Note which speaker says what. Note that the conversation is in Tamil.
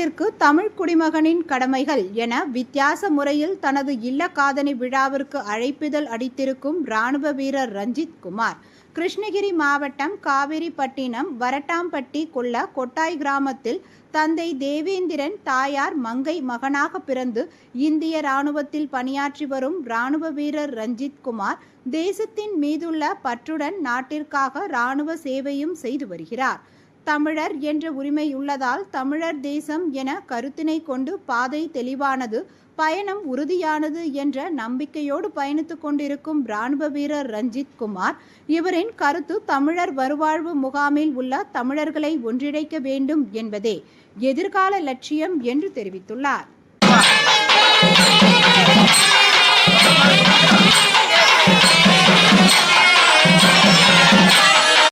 Speaker 1: நாட்டிற்கு தமிழ் குடிமகனின் கடமைகள் என வித்தியாச முறையில் தனது இல்ல காதணி விழாவிற்கு அழைப்பிதழ் அடித்திருக்கும் இராணுவ வீரர் ரஞ்சித் குமார் கிருஷ்ணகிரி மாவட்டம் காவேரிப்பட்டினம் வரட்டாம்பட்டி கொல்ல கொட்டாய் கிராமத்தில் தந்தை தேவேந்திரன் தாயார் மங்கை மகனாக பிறந்து இந்திய இராணுவத்தில் பணியாற்றி வரும் இராணுவ வீரர் ரஞ்சித் குமார் தேசத்தின் மீதுள்ள பற்றுடன் நாட்டிற்காக இராணுவ சேவையும் செய்து வருகிறார். தமிழர் என்ற உரிமை உள்ளதால் தமிழர் தேசம் என கருத்தினை கொண்டு பாதை தெளிவானது, பயணம் உறுதியானது என்ற நம்பிக்கையோடு பயணித்துக் கொண்டிருக்கும் இராணுவ வீரர் ரஞ்சித் குமார். இவரின் கருத்து தமிழர் மறுவாழ்வு முகாமில் உள்ள தமிழர்களை ஒன்றிணைக்க வேண்டும் என்பதே எதிர்கால லட்சியம் என்று தெரிவித்துள்ளார்.